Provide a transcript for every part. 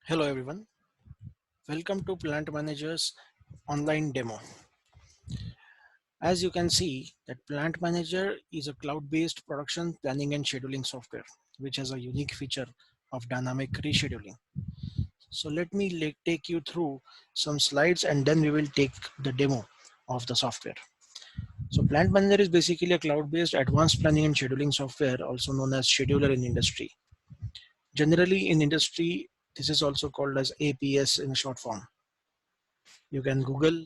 Hello everyone, welcome to Plant Manager's online demo. As you can see that Plant Manager is a cloud-based production planning and scheduling software which has a unique feature of dynamic rescheduling. So let me take you through some slides and then we will take the demo of the software. So Plant Manager is basically a cloud-based advanced planning and scheduling software also known as scheduler in industry. Generally in industry this is also called as APS in short form. You can Google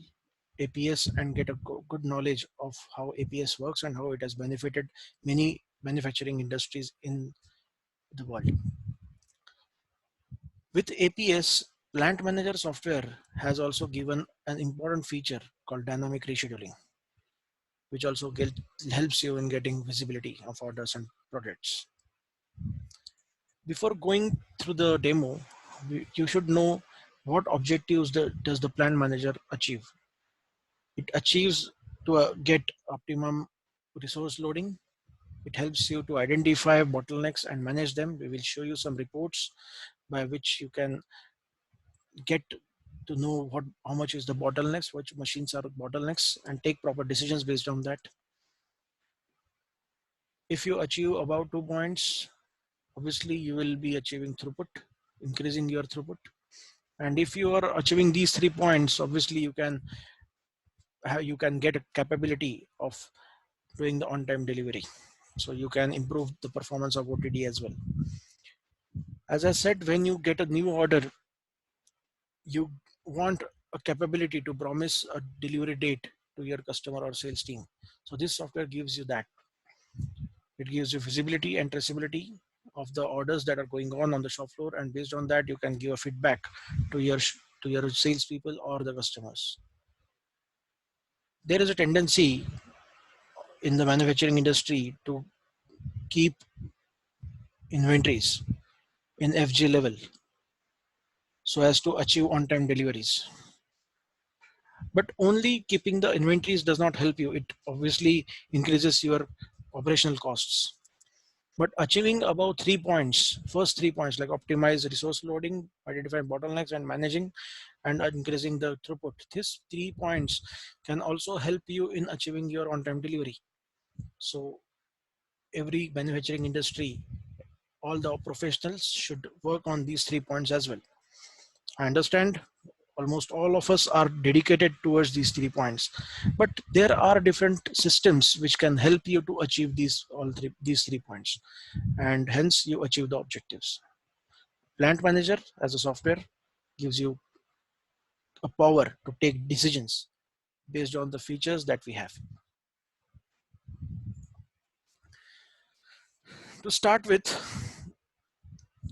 APS and get a good knowledge of how APS works and how it has benefited many manufacturing industries in the world. With APS, Plant Manager software has also given an important feature called dynamic rescheduling, which also helps you in getting visibility of orders and projects. Before going through the demo, you should know what objectives does the Plant Manager achieve. It achieves to get optimum resource loading. It helps you to identify bottlenecks and manage them. We will show you some reports by which you can get to know how much is the bottlenecks, which machines are bottlenecks, and take proper decisions based on that. If you achieve about 2 points, obviously you will be achieving throughput, increasing your throughput. And if you are achieving these 3 points, obviously you can get a capability of doing the on-time delivery. So you can improve the performance of OTD as well. As I said, when you get a new order, you want a capability to promise a delivery date to your customer or sales team. So this software gives you that. It gives you visibility and traceability of the orders that are going on the shop floor, and based on that, you can give a feedback to your salespeople or the customers. There is a tendency in the manufacturing industry to keep inventories in FG level so as to achieve on-time deliveries. But only keeping the inventories does not help you. It obviously increases your operational costs. But achieving about 3 points, first 3 points like optimize resource loading, identify bottlenecks and managing, and increasing the throughput. These 3 points can also help you in achieving your on-time delivery. So every manufacturing industry, all the professionals should work on these 3 points as well. I understand almost all of us are dedicated towards these 3 points, but there are different systems which can help you to achieve these 3 points, and hence you achieve the objectives. Plant Manager as a software gives you a power to take decisions based on the features that we have. To start with,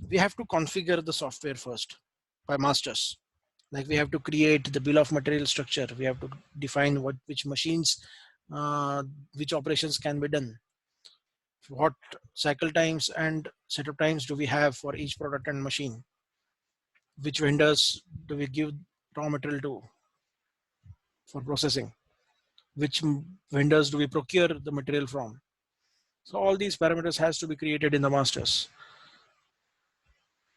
we have to configure the software first by masters. Like we have to create the bill of material structure. We have to define which machines, uh, which operations can be done, what cycle times and setup times do we have for each product and machine, which vendors do we give raw material to for processing, which vendors do we procure the material from. So all these parameters has to be created in the masters.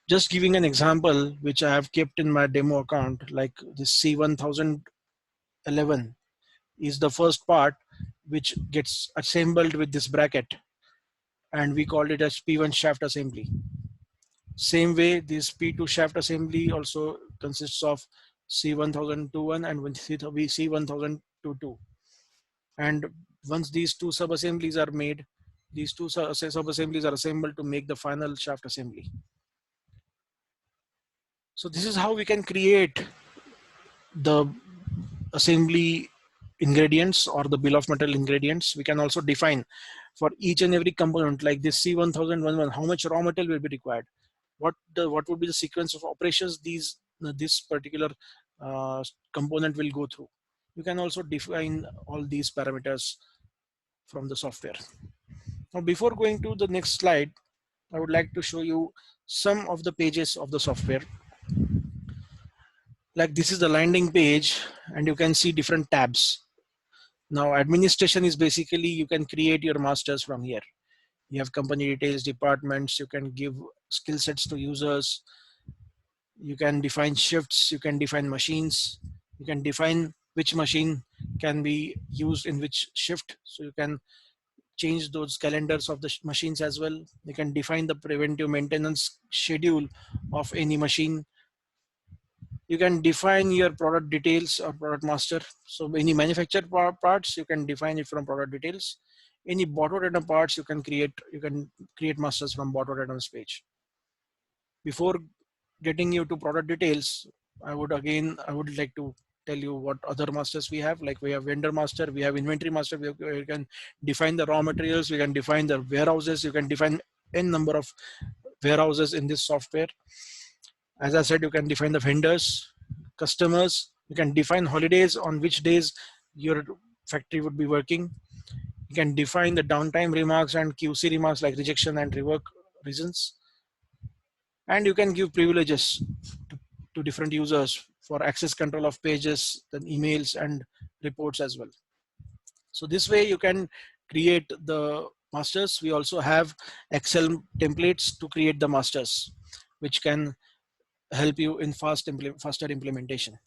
Just giving an example which I have kept in my demo account, like this C1011 is the first part which gets assembled with this bracket, and we called it as P1 shaft assembly. Same way, this P2 shaft assembly also consists of C1021 and C1022. And once these two sub-assemblies are made, these two sub-assemblies are assembled to make the final shaft assembly. So this is how we can create the assembly ingredients or the bill of material ingredients. We can also define for each and every component, like this C1011, how much raw material will be required, what would be the sequence of operations this particular component will go through. You can also define all these parameters from the software. Now, before going to the next slide, I would like to show you some of the pages of the software. Like this is the landing page, and you can see different tabs. Now, administration is basically you can create your masters from here. You have company details, departments, you can give skill sets to users. You can define shifts, you can define machines, you can define which machine can be used in which shift. So you can change those calendars of the machines as well. You can define the preventive maintenance schedule of any machine. You can define your product details or product master. So any manufactured parts, you can define it from product details. Any bottle item parts, you can create masters from bottle items page. Before getting you to product details, I would like to tell you what other masters we have. Like we have vendor master, we have inventory master. We can define the raw materials, we can define the warehouses, you can define n number of warehouses in this software. As I said, you can define the vendors, customers, you can define holidays, on which days your factory would be working. You can define the downtime remarks and QC remarks like rejection and rework reasons. And you can give privileges to different users for access control of pages, then emails and reports as well. So this way you can create the masters. We also have Excel templates to create the masters, which can help you in faster implementation.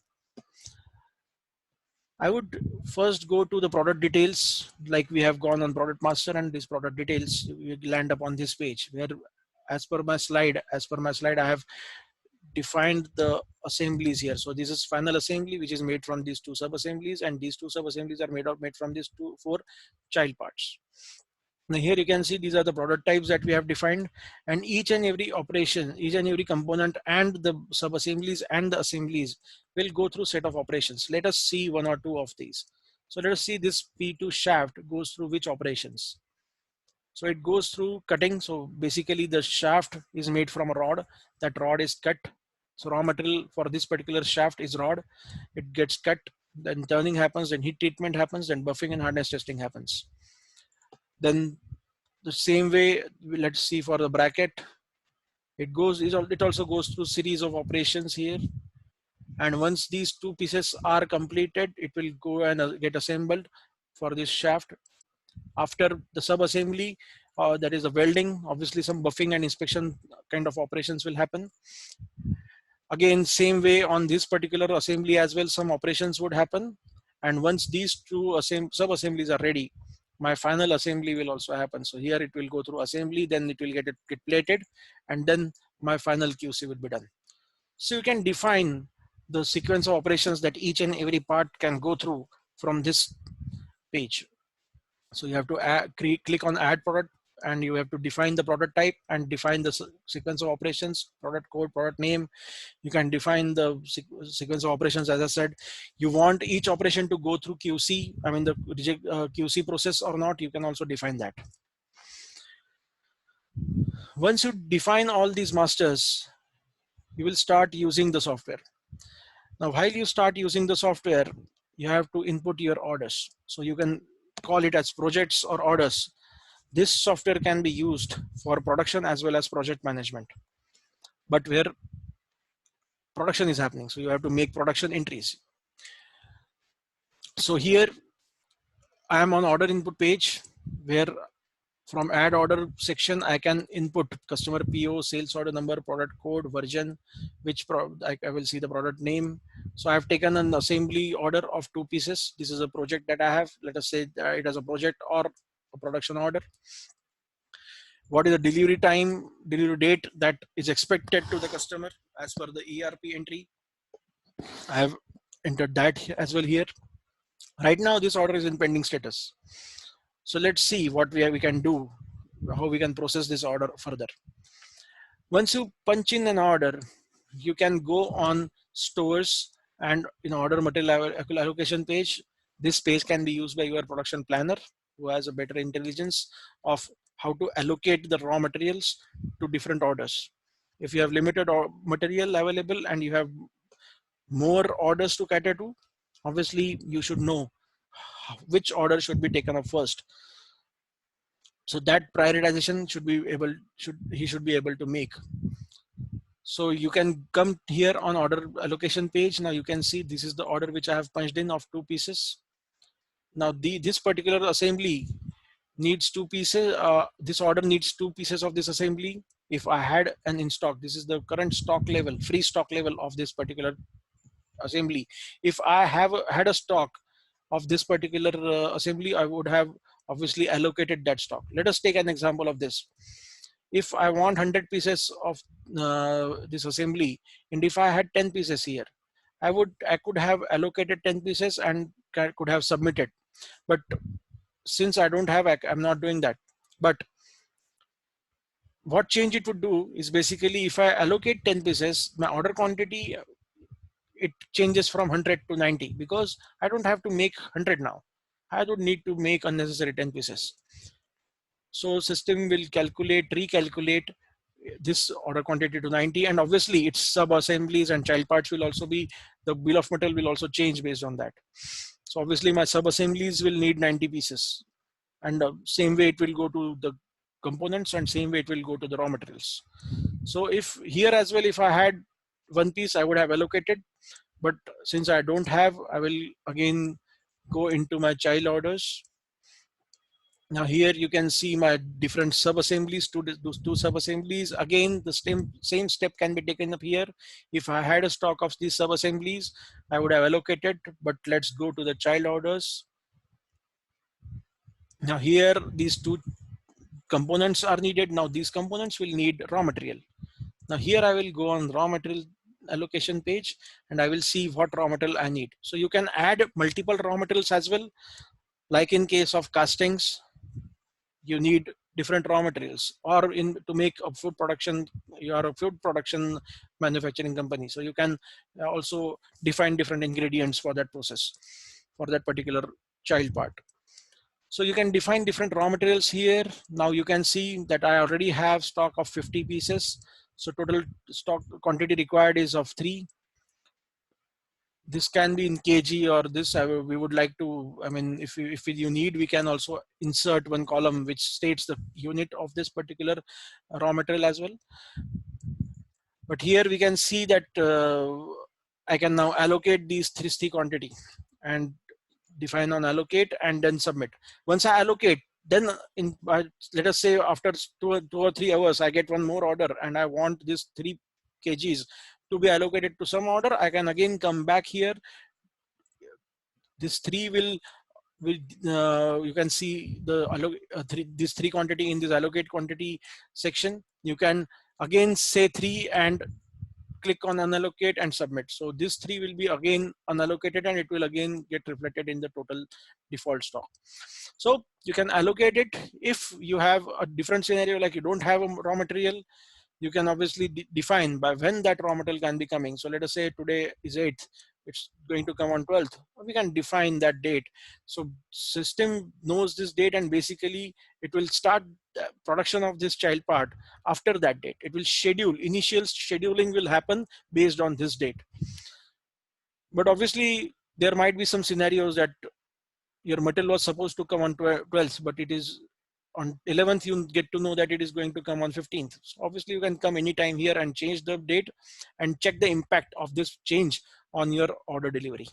I would first go to the product details, like we have gone on product master, and this product details, we land up on this page where as per my slide, I have defined the assemblies here. So this is final assembly, which is made from these two sub assemblies, and these two sub assemblies are made from these four child parts. Now here you can see these are the product types that we have defined, and each and every operation, each and every component and the sub assemblies and the assemblies will go through set of operations. Let us see one or two of these. So let us see this P2 shaft goes through which operations. So it goes through cutting. So basically the shaft is made from a rod. That rod is cut. So raw material for this particular shaft is rod. It gets cut, then turning happens, then heat treatment happens, then buffing and hardness testing happens. Then the same way, let's see for the bracket, it also goes through series of operations here. And once these two pieces are completed, it will go and get assembled for this shaft. After the sub assembly, that is the welding, obviously some buffing and inspection kind of operations will happen. Again, same way on this particular assembly as well, some operations would happen. And once these two sub assemblies are ready, my final assembly will also happen. So here it will go through assembly, then it will get plated, and then my final QC will be done. So you can define the sequence of operations that each and every part can go through from this page. So you have to click on add product, and you have to define the product type and define the sequence of operations, product code, product name. You can define the sequence of operations. As I said, you want each operation to go through QC, I mean the QC process or not, you can also define that. Once you define all these masters, you will start using the software. Now, while you start using the software, you have to input your orders. So you can call it as projects or orders. This software can be used for production as well as project management, but where production is happening. So you have to make production entries. So here I am on order input page, where from add order section, I can input customer PO, sales order number, product code, version, which I will see the product name. So I have taken an assembly order of 2 pieces. This is a project that I have. Let us say it as a project or a production order. What is the delivery time, delivery date that is expected to the customer as per the ERP entry. I have entered that as well here. Right now, this order is in pending status. So let's see what we can do, how we can process this order further. Once you punch in an order, you can go on stores and in order material allocation page. This page can be used by your production planner who has a better intelligence of how to allocate the raw materials to different orders. If you have limited material available and you have more orders to cater to, obviously you should know which order should be taken up first. So that prioritization he should be able to make. So you can come here on order allocation page. Now you can see this is the order which I have punched in of 2 pieces. Now this particular assembly needs 2 pieces. This order needs 2 pieces of this assembly. if I had an in stock, this is the current stock level, free stock level of this particular assembly. If I have had a stock of this particular assembly, I would have obviously allocated that stock. Let us take an example of this. If I want 100 pieces of this assembly, and if I had 10 pieces here, I could have allocated 10 pieces and could have submitted. But since I don't have, I'm not doing that. But what change it would do is basically, if I allocate 10 pieces, my order quantity, it changes from 100 to 90, because I don't have to make 100 now. I don't need to make unnecessary 10 pieces. So system will recalculate this order quantity to 90, and obviously its sub assemblies and child parts will also be, the bill of material will also change based on that. So obviously my sub assemblies will need 90 pieces, and same way it will go to the components, and same way it will go to the raw materials. So if here as well, if I had one piece, I would have allocated, but since I don't have, I will again go into my child orders. Now here you can see my different sub-assemblies, those two sub-assemblies. Again, the same step can be taken up here. If I had a stock of these sub-assemblies, I would have allocated, but let's go to the child orders. Now here, these two components are needed. Now these components will need raw material. Now here I will go on raw material allocation page, and I will see what raw material I need. So you can add multiple raw materials as well. Like in case of castings, you need different raw materials, or in to make a food production, you are a food production manufacturing company, so you can also define different ingredients for that process, for that particular child part. So you can define different raw materials here. Now you can see that I already have stock of 50 pieces, so total stock quantity required is of 3. This can be in kg, or this we would like to, I mean, if you need, we can also insert one column which states the unit of this particular raw material as well. But here we can see that I can now allocate these 3 quantity and define on allocate and then submit. Once I allocate, then let us say after 2 or 3 hours, I get one more order and I want this 3 kgs to be allocated to some order. I can again come back here. This 3 will you can see the this 3 quantity in this allocate quantity section. You can again say 3 and click on unallocate and submit. So this 3 will be again unallocated, and it will again get reflected in the total default stock. So you can allocate it. If you have a different scenario, like you don't have a raw material, you can obviously define by when that raw material can be coming. So let us say today is 8th, it's going to come on 12th. We can define that date. So system knows this date, and basically it will start the production of this child part after that date. It will schedule, initial scheduling will happen based on this date. But obviously there might be some scenarios that your material was supposed to come on 12th, but it is on 11th, you get to know that it is going to come on 15th. So obviously you can come anytime here and change the date and check the impact of this change on your order delivery.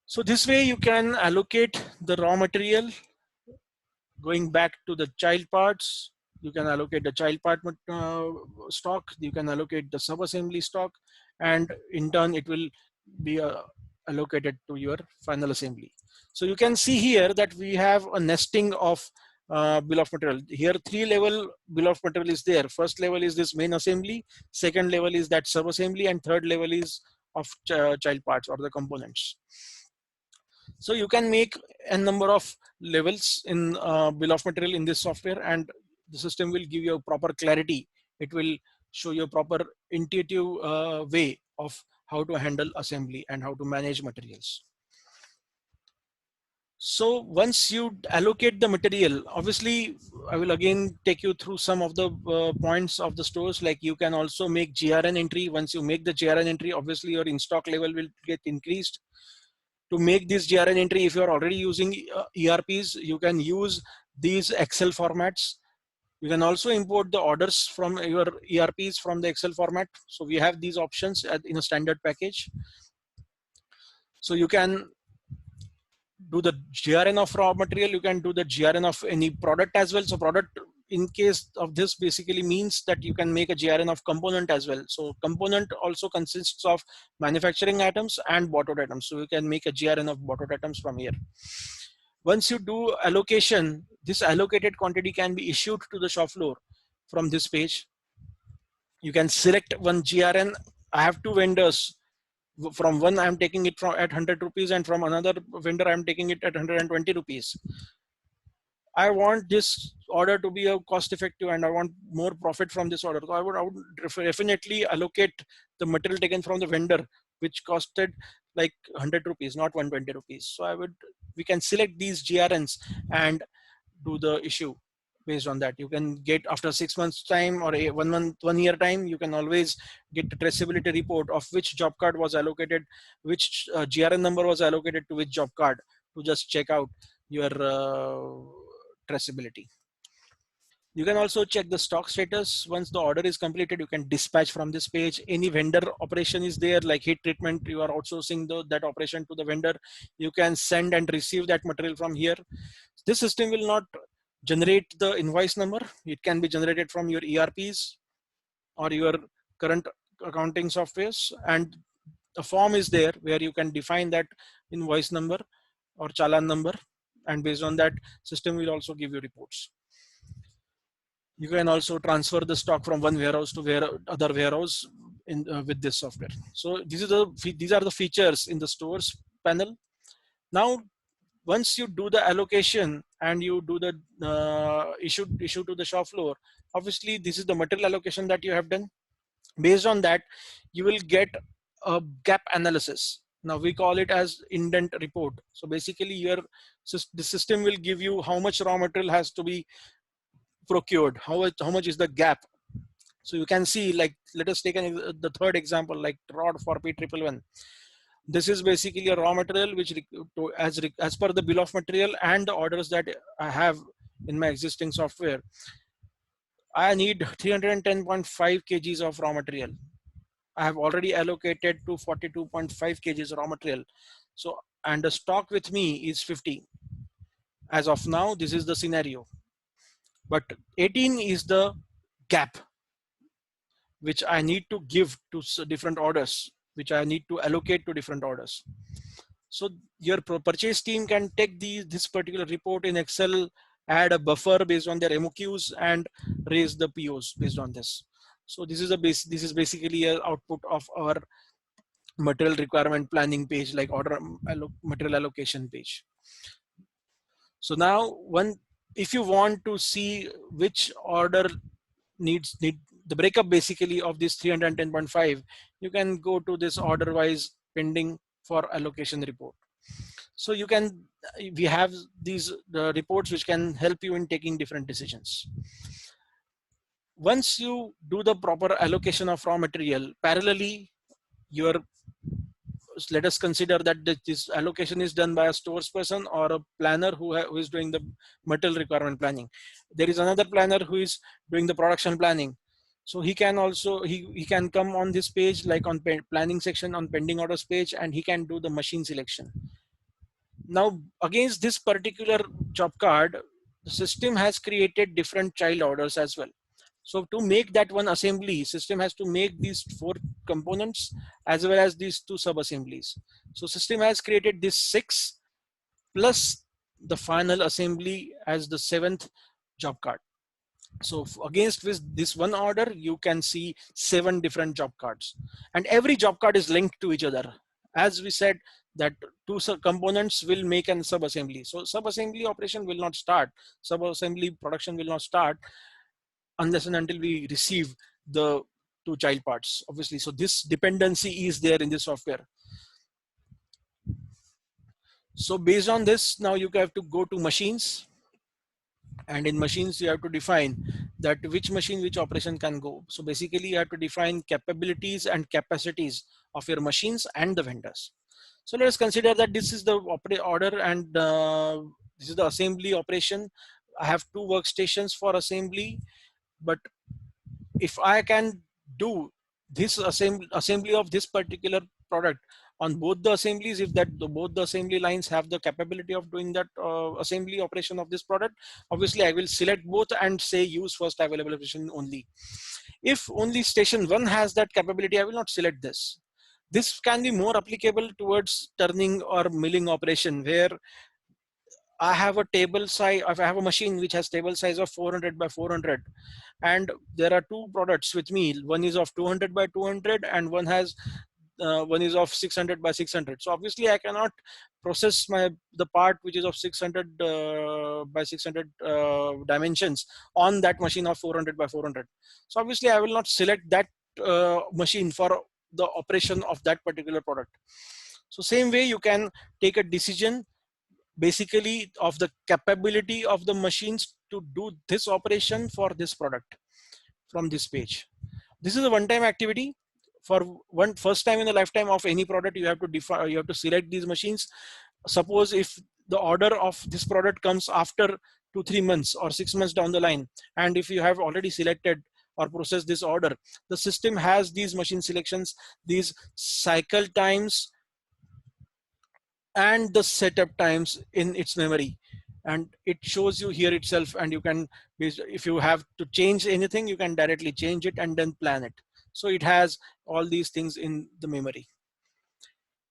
So this way you can allocate the raw material. Going back to the child parts, you can allocate the child part stock, you can allocate the sub-assembly stock, and in turn it will be allocated to your final assembly. So you can see here that we have a nesting of bill of material. Here 3-level bill of material is there. First level is this main assembly, second level is that sub-assembly, and third level is of child parts or the components. So you can make a number of levels in bill of material in this software, and the system will give you a proper clarity. It will show you a proper intuitive way of how to handle assembly and how to manage materials. So once you allocate the material, obviously I will again take you through some of the points of the stores. Like you can also make GRN entry. Once you make the GRN entry, obviously your in-stock level will get increased. To make this GRN entry, if you are already using ERPs, you can use these Excel formats. You can also import the orders from your ERPs from the Excel format. So we have these options in a standard package. So you can do the GRN of raw material. You can do the GRN of any product as well. So product in case of this basically means that you can make a GRN of component as well. So component also consists of manufacturing items and bought items. So you can make a GRN of bought items from here. Once you do allocation, this allocated quantity can be issued to the shop floor from this page. You can select one GRN. I have two vendors. From one I'm taking it from at 100 rupees, and from another vendor I'm taking it at 120 rupees. I want this order to be a cost effective and I want more profit from this order. So I would definitely allocate the material taken from the vendor, which costed like 100 rupees, not 120 rupees. So we can select these GRNs and do the issue based on that. You can get after 6 months time or 1 year time, you can always get the traceability report of which job card was allocated, which GRN number was allocated to which job card, to just check out your traceability. You can also check the stock status. Once the order is completed, you can dispatch from this page. Any vendor operation is there, like heat treatment, you are outsourcing that operation to the vendor. You can send and receive that material from here. This system will not generate the invoice number. It can be generated from your ERPs or your current accounting softwares. And a form is there where you can define that invoice number or challan number. And based on that, system will also give you reports. You can also transfer the stock from one warehouse to other warehouse with this software. So these are the features in the stores panel. Now, once you do the allocation and you do the issue to the shop floor, obviously this is the material allocation that you have done. Based on that, you will get a gap analysis. Now we call it as indent report. So basically the system will give you how much raw material has to be procured, how much is the gap. So you can see, like, let us take the third example, like rod for P111. This is basically a raw material which as per the bill of material and the orders that I have in my existing software, I need 310.5 kgs of raw material. I have already allocated to 42.5 kgs raw material. So, and the stock with me is 50. As of now, this is the scenario. But 18 is the gap which I need to give to different orders, which I need to allocate to different orders. So your purchase team can take this particular report in Excel, add a buffer based on their MOQs, and raise the POs based on this. So this is basically an output of our material requirement planning page, like material allocation page. So now if you want to see which order need the breakup basically of this 310.5, you can go to this order wise pending for allocation report. So we have these reports which can help you in taking different decisions. Once you do the proper allocation of raw material, parallelly let us consider that this allocation is done by a stores person or a planner who is doing the material requirement planning. There is another planner who is doing the production planning. So he can also he can come on this page, like on planning section on pending orders page, and he can do the machine selection. Now against this particular job card, the system has created different child orders as well. So to make that one assembly, system has to make these 4 components as well as these 2 sub-assemblies. So system has created this 6 plus the final assembly as the 7th job card. So against this one order, you can see 7 different job cards, and every job card is linked to each other. As we said, that 2 components will make an sub-assembly. So sub-assembly operation will not start. Sub-assembly production will not start unless and until we receive the 2 child parts, obviously. So this dependency is there in the software. So based on this, now you have to go to machines, and in machines you have to define that which machine, which operation can go. So basically you have to define capabilities and capacities of your machines and the vendors. So let us consider that this is the order, and this is the assembly operation. I have 2 workstations for assembly, but if I can do this assembly of this particular product on both the assemblies, if both the assembly lines have the capability of doing that assembly operation of this product, obviously I will select both and say use first available operation only. If only station 1 has that capability, I will not select this. This can be more applicable towards turning or milling operation, where I have a table size, if I have a machine which has table size of 400 by 400, and there are two products with me. One is of 200 by 200 and one is of 600 by 600. So obviously I cannot process the part which is of 600 by 600 dimensions on that machine of 400 by 400. So obviously I will not select that machine for the operation of that particular product. So same way you can take a decision basically of the capability of the machines to do this operation for this product from this page. This is a one-time activity. For one first time in the lifetime of any product, you have to define, you have to select these machines. Suppose if the order of this product comes after 2-3 months or 6 months down the line, and if you have already selected or processed this order, the system has these machine selections, these cycle times and the setup times in its memory, and it shows you here itself, and you can, if you have to change anything, you can directly change it and then plan it. So it has all these things in the memory.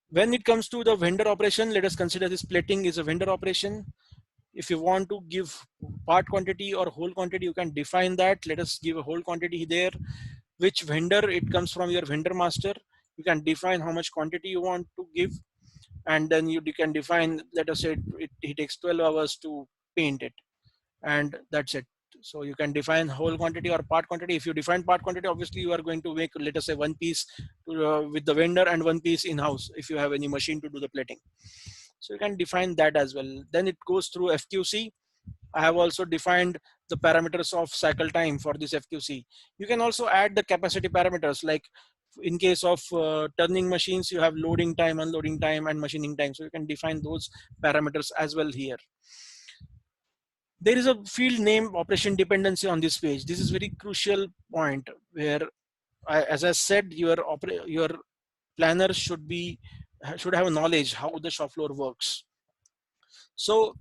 When it comes to the vendor operation, let us consider this plating is a vendor operation. If you want to give part quantity or whole quantity, you can define that. Let us give a whole quantity there. Which vendor, it comes from your vendor master. You can define how much quantity you want to give, and then you can define, let us say it takes 12 hours to paint it, and that's it. So you can define whole quantity or part quantity. If you define part quantity, obviously you are going to make, let us say, one piece with the vendor and one piece in house if you have any machine to do the plating. So you can define that as well. Then it goes through FQC. I have also defined the parameters of cycle time for this FQC. You can also add the capacity parameters, like in case of turning machines, you have loading time, unloading time, and machining time. So you can define those parameters as well here. There is a field name operation dependency on this page. This is very crucial point where, as I said, your planner should have a knowledge how the shop floor works. So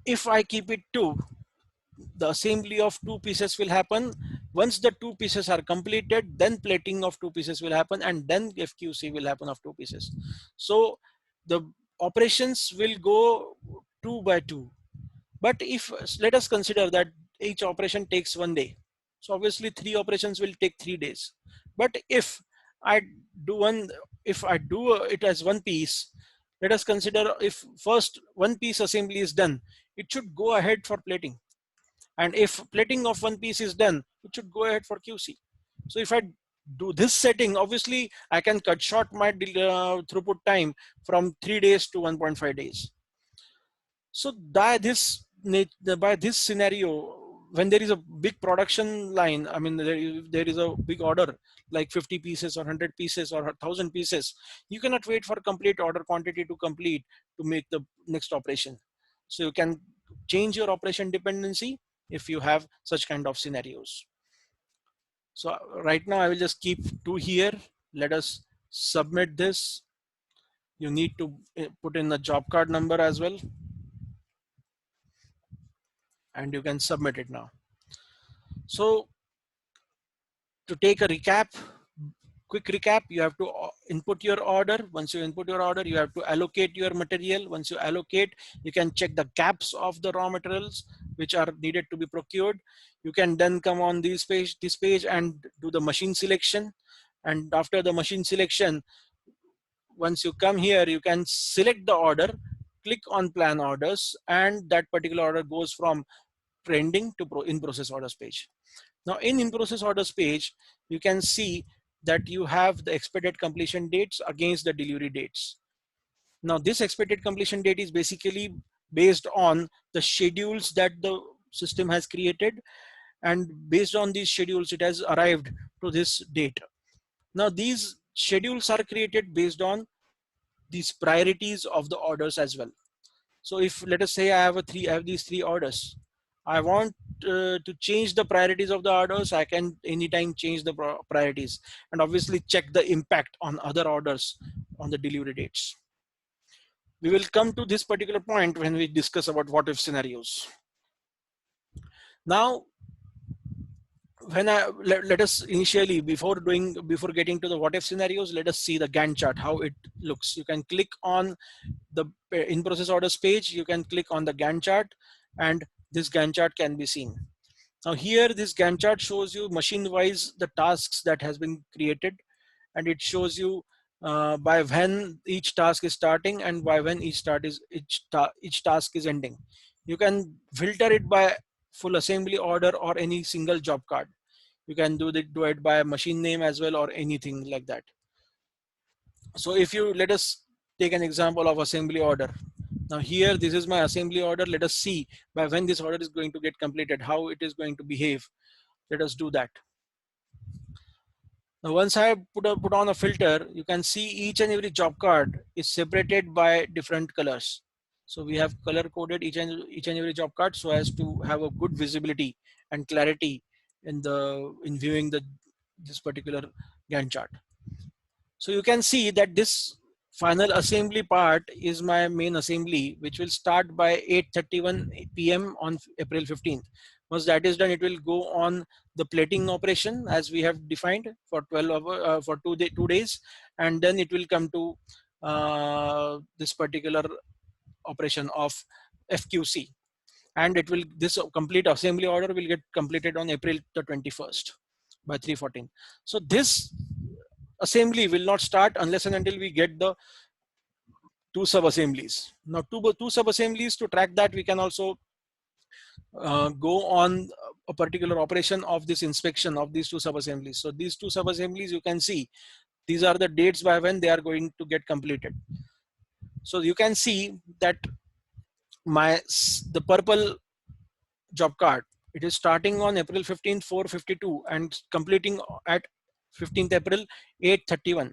if I keep it to the assembly of two pieces will happen. Once the two pieces are completed, then plating of two pieces will happen, and then FQC will happen of two pieces. So the operations will go 2 by 2. But if, let us consider that each operation takes 1 day, so obviously 3 operations will take 3 days. But if I do it as one piece, let us consider if first one piece assembly is done, it should go ahead for plating. And if plating of one piece is done, it should go ahead for QC. So if I do this setting, obviously I can cut short my throughput time from 3 days to 1.5 days. So by this scenario, when there is a big production line, I mean, there is a big order like 50 pieces or 100 pieces or 1,000 pieces, you cannot wait for complete order quantity to complete to make the next operation. So you can change your operation dependency if you have such kind of scenarios. So right now I will just keep 2 here. Let us submit this. You need to put in the job card number as well, and you can submit it now. So to take a quick recap, you have to input your order. Once you input your order, you have to allocate your material. Once you allocate, you can check the gaps of the raw materials which are needed to be procured. You can then come on this page and do the machine selection. And after the machine selection, once you come here, you can select the order, click on plan orders, and that particular order goes from pending to in process orders page. Now in process orders page, you can see that you have the expected completion dates against the delivery dates. Now this expected completion date is basically based on the schedules that the system has created, and based on these schedules, it has arrived to this date. Now these schedules are created based on these priorities of the orders as well. So if, let us say, I have these 3 orders, I want to change the priorities of the orders, I can anytime change the priorities, and obviously check the impact on other orders on the delivery dates. We will come to this particular point when we discuss about what if scenarios. Now, when let us initially, before getting to the what if scenarios, let us see the Gantt chart, how it looks. You can click on the in process orders page, you can click on the Gantt chart, and this Gantt chart can be seen. Now here, this Gantt chart shows you machine wise the tasks that has been created, and it shows you by when each task is starting and by when each task is ending. You can filter it by full assembly order or any single job card. You can do it by machine name as well, or anything like that. So if you, let us take an example of assembly order. Now here, this is my assembly order. Let us see by when this order is going to get completed, how it is going to behave. Let us do that. Now once I put on a filter, you can see each and every job card is separated by different colors. So we have color coded each and every job card so as to have a good visibility and clarity in viewing this particular Gantt chart. So you can see that this final assembly part is my main assembly, which will start by 8:31 p.m. on April 15th. Once that is done, it will go on the plating operation as we have defined for 2 days, and then it will come to this particular operation of FQC, and this complete assembly order will get completed on April the 21st by 3:14. So this assembly will not start unless and until we get the two sub assemblies. Now two sub assemblies, to track that, we can also go on a particular operation of this inspection of these two sub assemblies. So these two sub assemblies, you can see these are the dates by when they are going to get completed. So you can see that the purple job card, it is starting on April 15th 4:52 and completing at 15th April 8:31.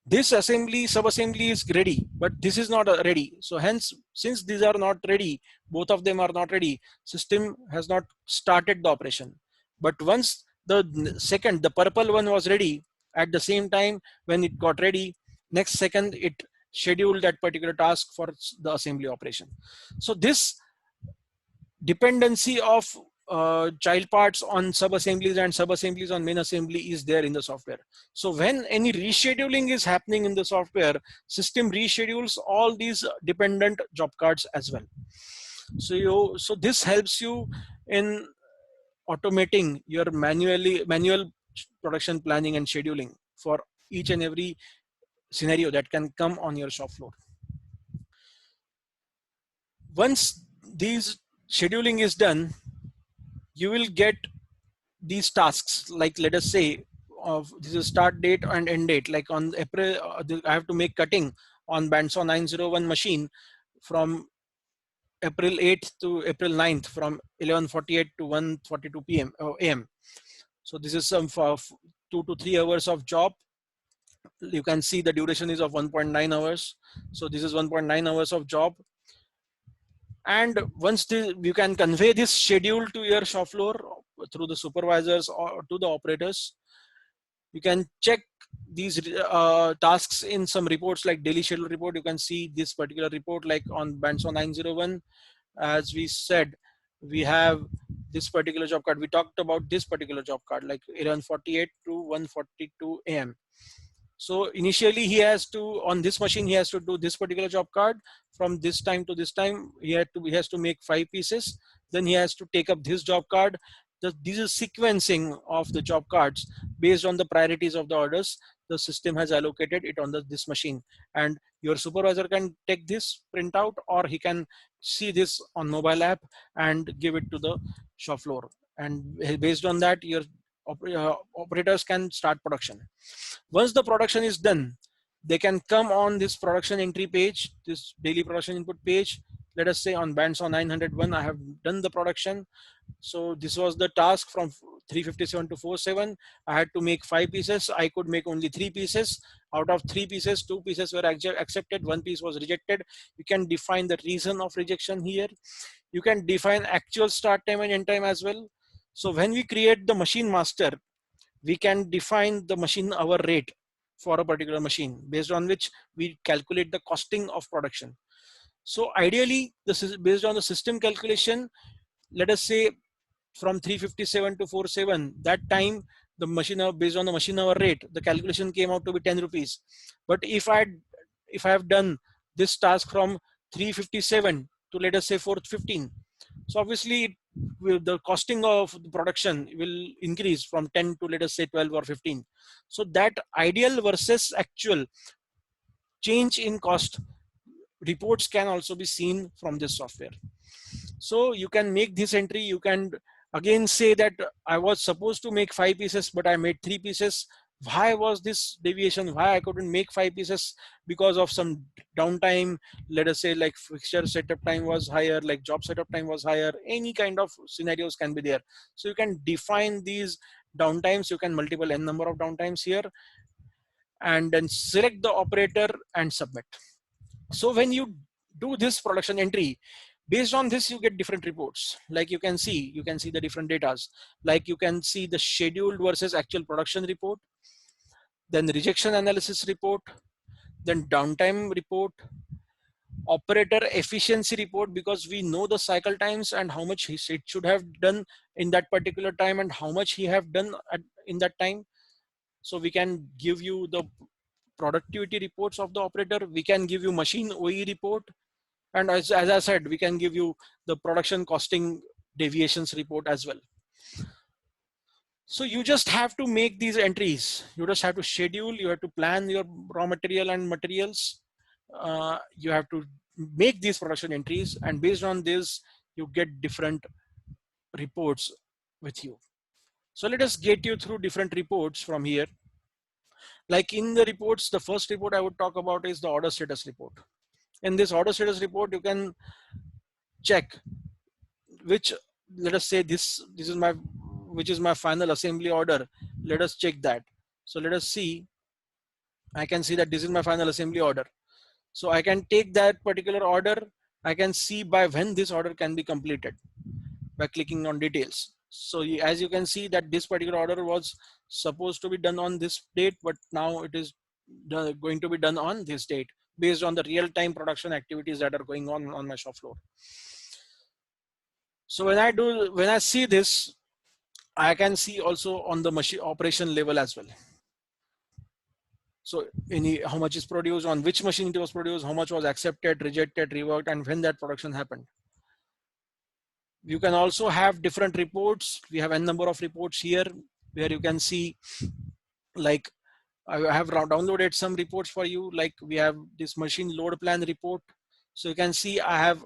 This sub-assembly is ready, but this is not ready. So hence, since these are not ready, both of them are not ready, system has not started the operation. But once the purple one was ready, at the same time when it got ready, next second it scheduled that particular task for the assembly operation. So this dependency of child parts on sub-assemblies and sub-assemblies on main assembly is there in the software. So when any rescheduling is happening in the software, system reschedules all these dependent job cards as well. So this helps you in automating your manual production planning and scheduling for each and every scenario that can come on your shop floor. Once these scheduling is done, you will get these tasks, like let us say this is start date and end date. Like on April, I have to make cutting on bandsaw 901 machine from April 8th to April 9th from 11:48 to 1:42 p.m. AM. So this is some for 2 to 3 hours of job. You can see the duration is of 1.9 hours. So this is 1.9 hours of job. And once you can convey this schedule to your shop floor through the supervisors or to the operators, you can check these tasks in some reports like daily schedule report. You can see this particular report like on bandsaw 901. As we said, we have this particular job card. We talked about this particular job card like 11:48 to 1:42 AM. So initially he has to, on this machine, he has to do this particular job card from this time to this time. He has to make 5 pieces. Then he has to take up this job card. This is sequencing of the job cards based on the priorities of the orders. The system has allocated it on this machine, and your supervisor can take this printout, or he can see this on mobile app and give it to the shop floor. And based on that, your operators can start production. Once the production is done, they can come on this production entry page, this daily production input page, let us say on bandsaw 901, I have done the production. So this was the task from 357 to 47. I had to make 5 pieces. I could make only 3 pieces. Out of 3 pieces, 2 pieces were accepted, 1 piece was rejected. You can define the reason of rejection here. You can define actual start time and end time as well. So when we create the machine master, we can define the machine hour rate for a particular machine, based on which we calculate the costing of production. So ideally, this is based on the system calculation. Let us say from 357 to 47, that time the machine hour, based on the machine hour rate, the calculation came out to be 10 rupees. But if I have done this task from 357 to, let us say, 415, so obviously the costing of the production will increase from 10 to, let us say, 12 or 15. So that ideal versus actual change in cost reports can also be seen from this software. So you can make this entry. You can again say that I was supposed to make 5 pieces, but I made 3 pieces. Why was this deviation? Why I couldn't make 5 pieces? Because of some downtime. Let us say like fixture setup time was higher, like job setup time was higher. Any kind of scenarios can be there. So you can define these downtimes. You can multiple n number of downtimes here, and then select the operator and submit. So when you do this production entry, based on this you get different reports. Like you can see the different datas. Like you can see the scheduled versus actual production report, then rejection analysis report, then downtime report, operator efficiency report, because we know the cycle times and how much it should have done in that particular time and how much he have done in that time. So we can give you the productivity reports of the operator. We can give you machine OE report. And as I said, we can give you the production costing deviations report as well. So you just have to make these entries. You just have to schedule, you have to plan your raw material and materials. You have to make these production entries, and based on this, you get different reports with you. So let us get you through different reports from here. Like in the reports, the first report I would talk about is the order status report. In this order status report, you can check which, let us say this is my, which is my final assembly order. Let us check that. So let us see. I can see that this is my final assembly order. So I can take that particular order. I can see by when this order can be completed by clicking on details. So as you can see that this particular order was supposed to be done on this date, but now it is going to be done on this date based on the real-time production activities that are going on my shop floor. So when I see this, I can see also on the machine operation level as well. So how much is produced, on which machine it was produced, how much was accepted, rejected, reworked, and when that production happened. You can also have different reports. We have a number of reports here where you can see, like I have downloaded some reports for you. Like we have this machine load plan report. So you can see I have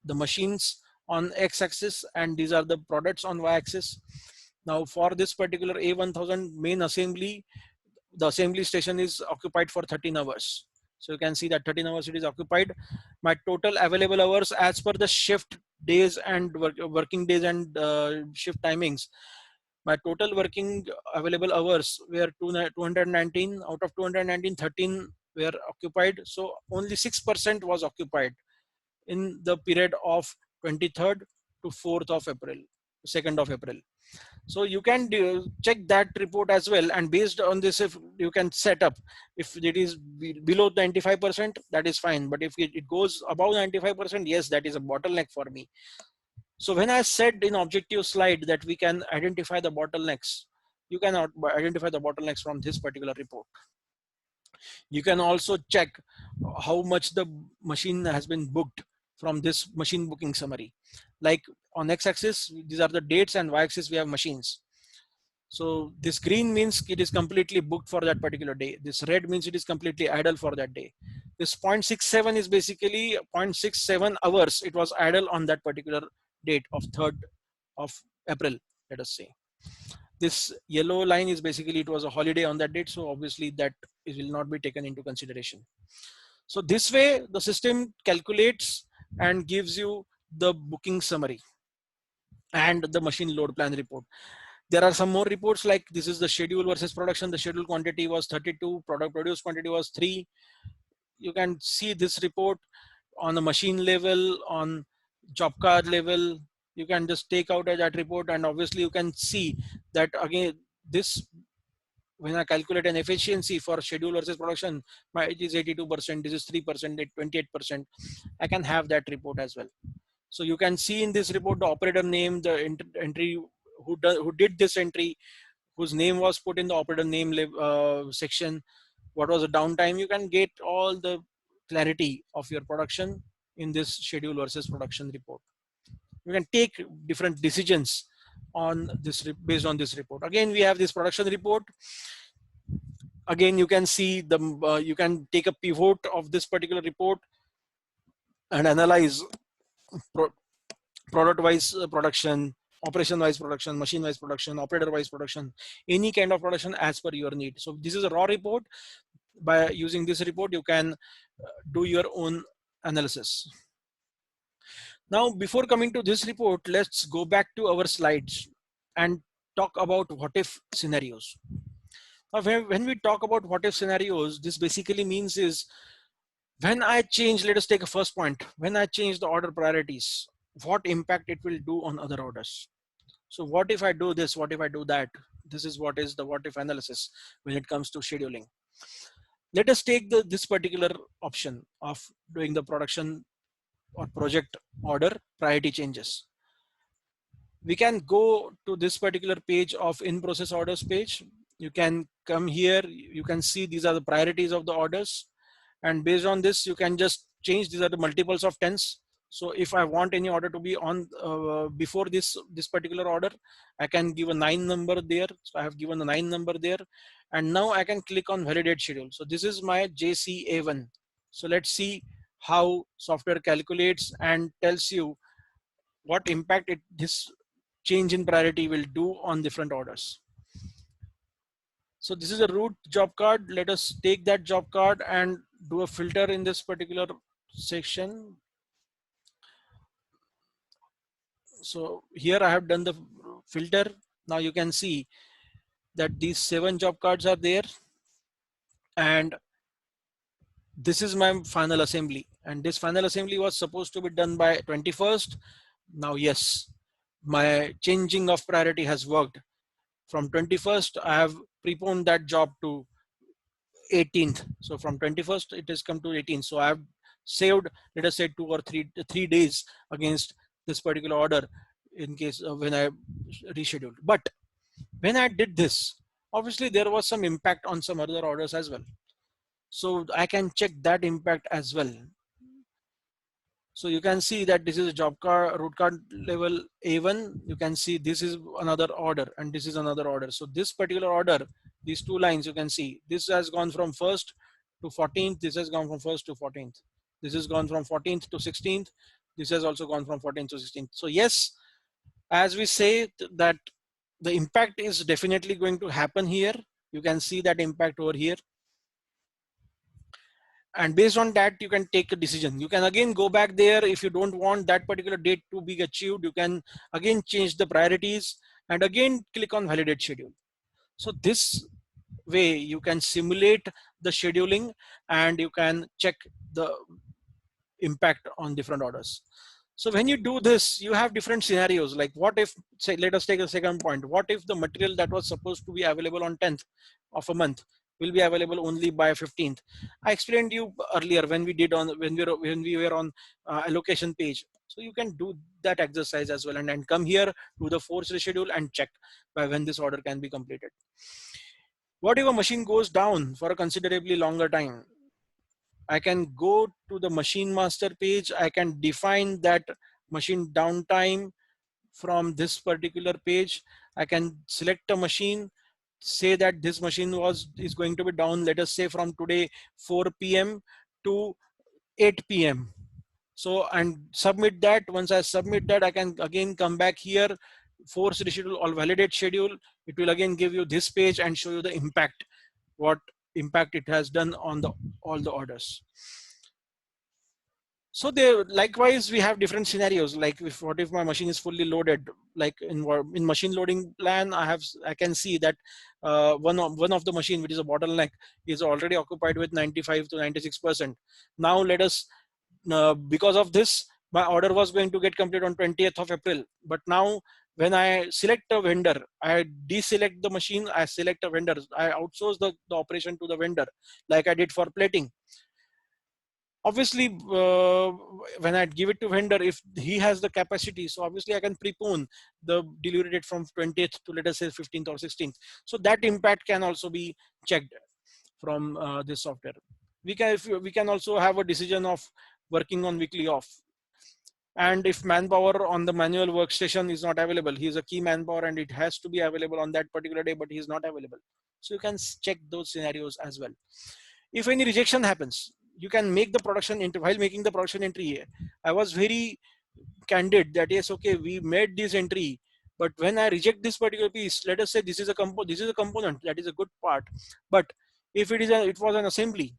the machines on x-axis and these are the products on y-axis. Now for this particular A1000 main assembly, the assembly station is occupied for 13 hours. So you can see that 13 hours it is occupied. My total available hours as per the shift days and working days and shift timings, my total working available hours were 219. Out of 219, 13 were occupied. So only 6% was occupied in the period of 23rd to 4th of April, 2nd of April. So you can check that report as well, and based on this, if you can set up, if it is below 95%, that is fine. But if it goes above 95%, yes, that is a bottleneck for me. So when I said in objective slide that we can identify the bottlenecks, you can identify the bottlenecks from this particular report. You can also check how much the machine has been booked from this machine booking summary. Like on x-axis, these are the dates, and y-axis we have machines. So this green means it is completely booked for that particular day. This red means it is completely idle for that day. This 0.67 is basically 0.67 hours. It was idle on that particular date of 3rd of April, let us say. This yellow line is basically it was a holiday on that date. So obviously that it will not be taken into consideration. So this way the system calculates and gives you the booking summary and the machine load plan report. There are some more reports like this is the schedule versus production. The schedule quantity was 32, product produced quantity was 3. You can see this report on the machine level, on job card level. You can just take out that report, and obviously you can see that again this, when I calculate an efficiency for schedule versus production, it is 82%, this is 3%, 28%. I can have that report as well. So you can see in this report the operator name, the entry, who did this entry, whose name was put in the operator name section, what was the downtime. You can get all the clarity of your production in this schedule versus production report. You can take different decisions on this based on this report. Again, we have this production report. Again, you can see the you can take a pivot of this particular report and analyze pro product wise production, operation wise production, machine wise production, operator wise production, any kind of production as per your need. So this is a raw report. By using this report, you can do your own analysis. Now, before coming to this report, let's go back to our slides and talk about what if scenarios. Now, when we talk about what if scenarios, this basically means is when I change, let us take a first point, when I change the order priorities, what impact it will do on other orders. So what if I do this, what if I do that? This is what is the what if analysis when it comes to scheduling. Let us take this particular option of doing the production or project order priority changes. We can go to this particular page of in process orders page. You can come here, you can see these are the priorities of the orders, and based on this you can just change. These are the multiples of tens. So if I want any order to be on before this particular order, I can give a 9 number there. So I have given the 9 number there, and now I can click on validate schedule. So this is my JCA1. So let's see how software calculates and tells you what impact this change in priority will do on different orders. So this is a root job card. Let us take that job card and do a filter in this particular section. So here I have done the filter. Now you can see that these 7 job cards are there, and this is my final assembly, and this final assembly was supposed to be done by 21st. Now yes, my changing of priority has worked. From 21st I have preponed that job to 18th. So from 21st it has come to 18th. So I have saved, let us say 2 or 3 days against this particular order in case when I rescheduled. But when I did this, obviously there was some impact on some other orders as well. So I can check that impact as well. So you can see that this is a job card, root card level A1. You can see this is another order and this is another order. So this particular order, these 2 lines, you can see this has gone from 1st to 14th. This has gone from 1st to 14th. This has gone from 14th to 16th. This has also gone from 14th to 16th. So yes, as we say that the impact is definitely going to happen here. You can see that impact over here. And based on that you can take a decision. You can again go back there. If you don't want that particular date to be achieved, you can again change the priorities and again click on validate schedule. So this way you can simulate the scheduling and you can check the impact on different orders. So when you do this, you have different scenarios. Like what if, say, let us take a second point. What if the material that was supposed to be available on 10th of a month will be available only by 15th? I explained to you earlier when we did on when we were on allocation page. So you can do that exercise as well, and then come here to the force reschedule and check by when this order can be completed. What if a machine goes down for a considerably longer time? I can go to the machine master page. I can define that machine downtime from this particular page. I can select a machine, say that this machine is going to be down, let us say from today 4 p.m. to 8 p.m. So, and submit that. Once I submit that, I can again come back here, force reschedule or validate schedule. It will again give you this page and show you the impact, what impact it has done on all the orders. So there, likewise, we have different scenarios. Like, if what if my machine is fully loaded? Like in machine loading plan, I can see that one of the machine, which is a bottleneck, is already occupied with 95 to 96%. Now let us, because of this, my order was going to get complete on 20th of April. But now when I select a vendor, I deselect the machine, I select a vendor, I outsource the operation to the vendor, like I did for plating. Obviously, when I give it to vendor, if he has the capacity, so obviously I can prepone the delivery date from 20th to, let us say, 15th or 16th. So that impact can also be checked from this software. We can also have a decision of working on weekly off. And if manpower on the manual workstation is not available, he is a key manpower and it has to be available on that particular day, but he is not available. So you can check those scenarios as well. If any rejection happens, you can make the production entry. While making the production entry, I was very candid that yes, okay, we made this entry, but when I reject this particular piece, let us say this is a component, that is a good part. But if it was an assembly,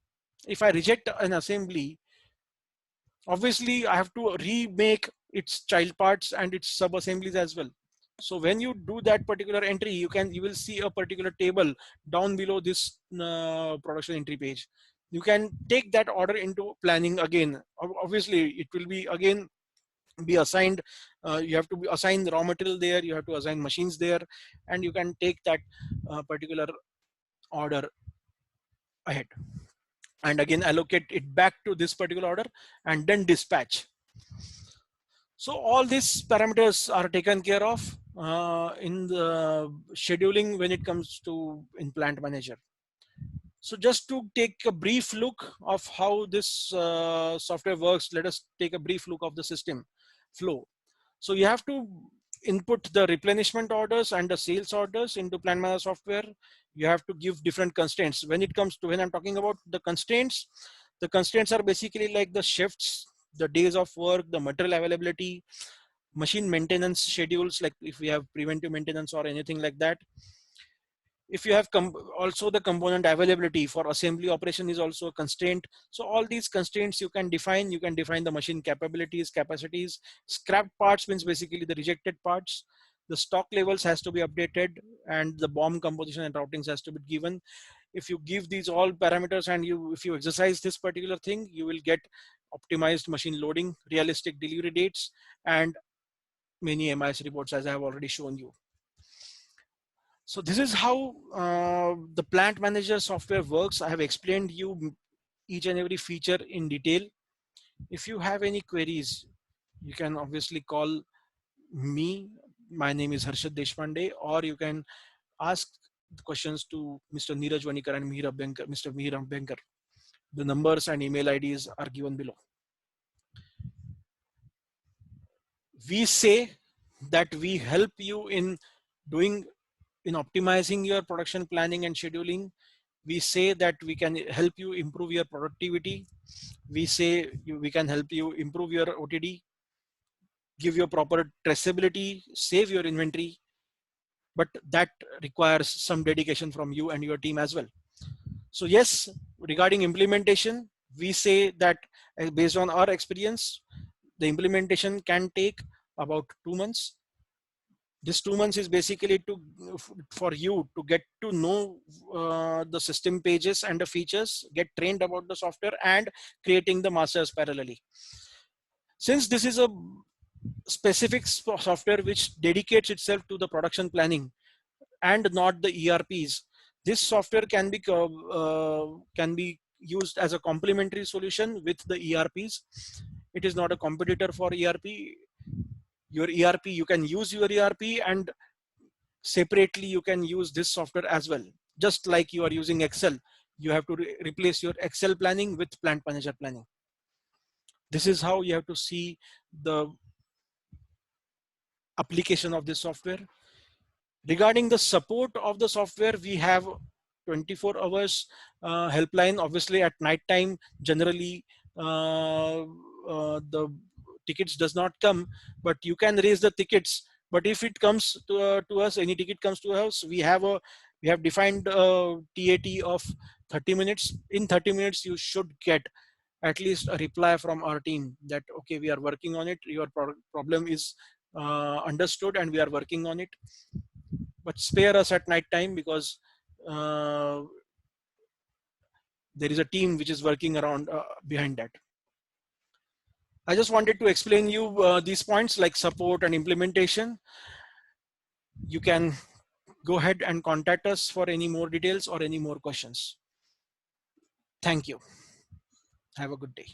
if I reject an assembly, obviously I have to remake its child parts and its sub assemblies as well. So when you do that particular entry, you will see a particular table down below this production entry page. You can take that order into planning again. Obviously it will be again be assigned. You have to be assign raw material there, you have to assign machines there, and you can take that particular order ahead and again allocate it back to this particular order and then dispatch. So all these parameters are taken care of in the scheduling when it comes to in plant manager. So just to take a brief look of how this software works, let us take a brief look of the system flow. So you have to input the replenishment orders and the sales orders into plant manager software. You have to give different constraints. When I'm talking about the constraints are basically like the shifts, the days of work, the material availability, machine maintenance schedules, like if we have preventive maintenance or anything like that. If you have also the component availability for assembly operation is also a constraint. So all these constraints you can define the machine capabilities, capacities. Scrap parts means basically the rejected parts. The stock levels has to be updated and the bomb composition and routings has to be given. If you give these all parameters and if you exercise this particular thing, you will get optimized machine loading, realistic delivery dates, and many MIS reports, as I have already shown you. So this is how the plant manager software works. I have explained you each and every feature in detail. If you have any queries, you can obviously call me. My name is Harshad Deshpande, or you can ask the questions to Mr. Neeraj Vanikar and Mr. Mihir Benkar. The numbers and email IDs are given below. We say that we help you in optimizing your production planning and scheduling. We say that we can help you improve your productivity. We say we can help you improve your OTD, give you proper traceability, save your inventory, but that requires some dedication from you and your team as well. So yes, regarding implementation, we say that based on our experience, the implementation can take about 2 months. This 2 months is basically for you to get to know the system pages and the features, get trained about the software, and creating the masters parallelly. Since this is a specific software which dedicates itself to the production planning and not the ERPs, this software can be used as a complementary solution with the ERPs. It is not a competitor for ERP. Your ERP, you can use your ERP, and separately you can use this software as well. Just like you are using Excel, you have to replace your Excel planning with plant manager planning. This is how you have to see the application of this software. Regarding the support of the software, we have 24 hours helpline. Obviously at night time, generally the tickets does not come, but you can raise the tickets. But if it comes to us, any ticket comes to us, we have defined a TAT of 30 minutes. In 30 minutes, you should get at least a reply from our team that, okay, we are working on it. Your problem is understood and we are working on it. But spare us at night time, because uh, there is a team which is working around behind that. I just wanted to explain you these points like support and implementation. You can go ahead and contact us for any more details or any more questions. Thank you. Have a good day.